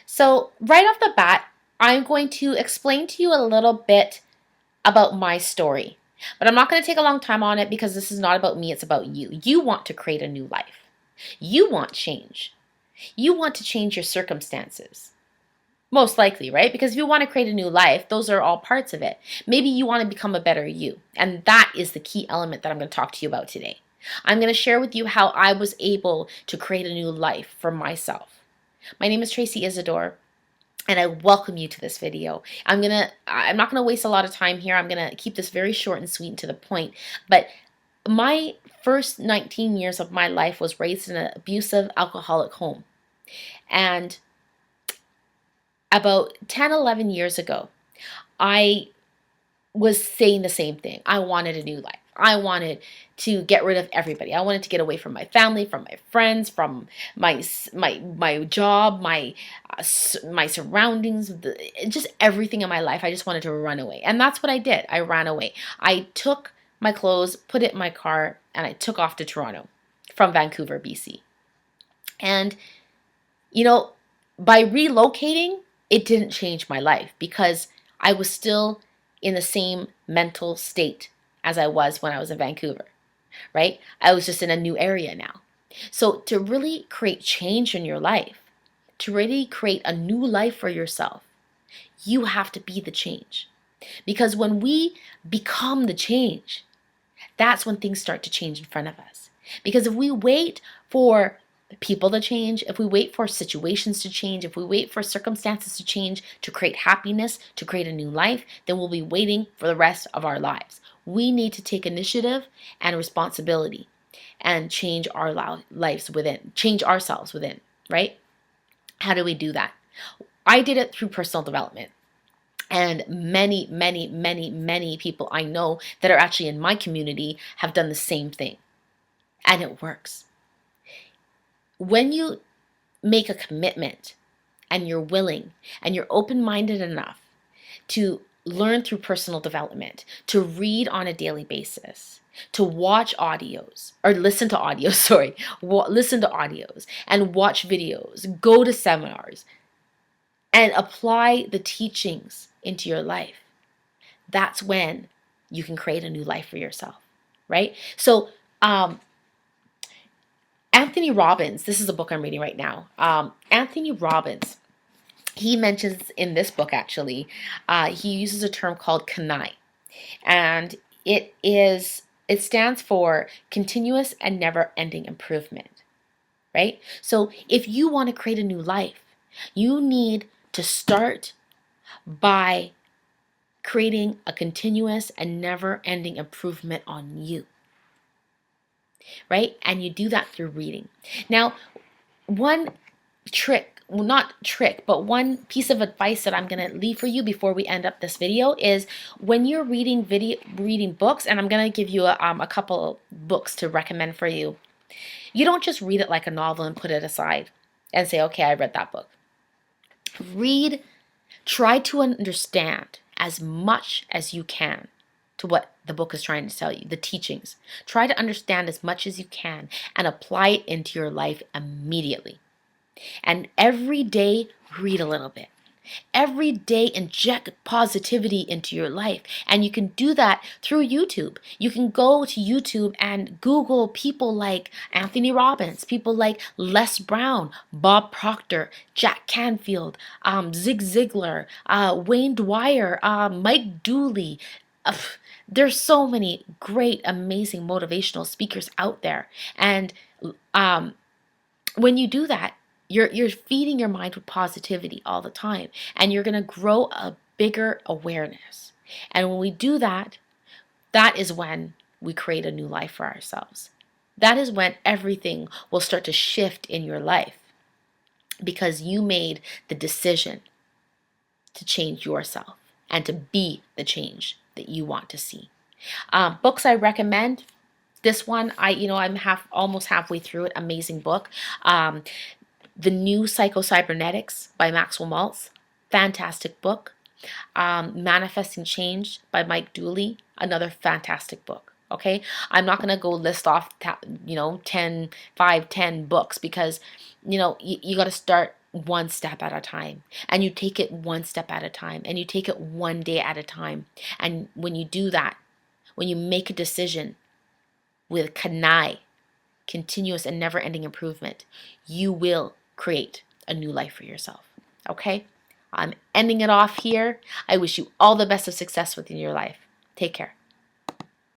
So, right off the bat, I'm going to explain to you a little bit about my story. But I'm not going to take a long time on it because this is not about me, it's about you. You want to create a new life. You want change. You want to change your circumstances. Most likely, right? Because if you want to create a new life, those are all parts of it. Maybe you want to become a better you. And that is the key element that I'm going to talk to you about today. I'm going to share with you how I was able to create a new life for myself. My name is Tracy Isidore, and I welcome you to this video. I'm not gonna waste a lot of time here. I'm gonna keep this very short and sweet and to the point. But my first 19 years of my life was raised in an abusive, alcoholic home. And about 10, 11 years ago, I was saying the same thing. I wanted a new life. I wanted to get rid of everybody. I wanted to get away from my family, from my friends, from my job, my surroundings, just everything in my life. I just wanted to run away. And that's what I did. I ran away. I took my clothes, put it in my car, and I took off to Toronto from Vancouver, BC. And by relocating, it didn't change my life because I was still in the same mental state as I was when I was in Vancouver, right? I was just in a new area now. So to really create change in your life, to really create a new life for yourself, you have to be the change. Because when we become the change, that's when things start to change in front of us. Because if we wait for people to change, if we wait for situations to change, if we wait for circumstances to change to create happiness, to create a new life, then we'll be waiting for the rest of our lives. We need to take initiative and responsibility and change our lives within, change ourselves within, right? How do we do that? I did it through personal development. And many, many, many, many people I know that are actually in my community have done the same thing. And it works. When you make a commitment and you're willing and you're open-minded enough to learn through personal development, to read on a daily basis, to watch audios or listen to audios, listen to audios and watch videos, go to seminars and apply the teachings into your life, that's when you can create a new life for yourself, right? So, Anthony Robbins, this is a book I'm reading right now. Anthony Robbins, he mentions in this book actually, he uses a term called KANI, and it stands for continuous and never-ending improvement, right? So if you want to create a new life, you need to start by creating a continuous and never-ending improvement on you. Right? And you do that through reading. Now, one trick, well, not trick, but one piece of advice that I'm going to leave for you before we end up this video is when you're reading books, and I'm going to give you a couple books to recommend for you, you don't just read it like a novel and put it aside and say, okay, I read that book. Try to understand as much as you can to what the book is trying to tell you, the teachings. Try to understand as much as you can and apply it into your life immediately. And every day, read a little bit. Every day, inject positivity into your life. And you can do that through YouTube. You can go to YouTube and Google people like Anthony Robbins, people like Les Brown, Bob Proctor, Jack Canfield, Zig Ziglar, Wayne Dwyer, Mike Dooley. There's so many great, amazing motivational speakers out there. And when you do that, you're feeding your mind with positivity all the time, and you're going to grow a bigger awareness. And when we do that, that is when we create a new life for ourselves. That is when everything will start to shift in your life because you made the decision to change yourself and to be the change that you want to see. Books I recommend. This one, I'm almost halfway through it. Amazing book. The New Psycho-Cybernetics by Maxwell Maltz. Fantastic book. Manifesting Change by Mike Dooley. Another fantastic book. Okay, I'm not gonna go list off 10 books because you got to start one step at a time, and you take it one step at a time, and you take it one day at a time. And when you do that, when you make a decision with kanai, continuous and never ending improvement, you will create a new life for yourself. Okay? I'm ending it off here. I wish you all the best of success within your life. Take care.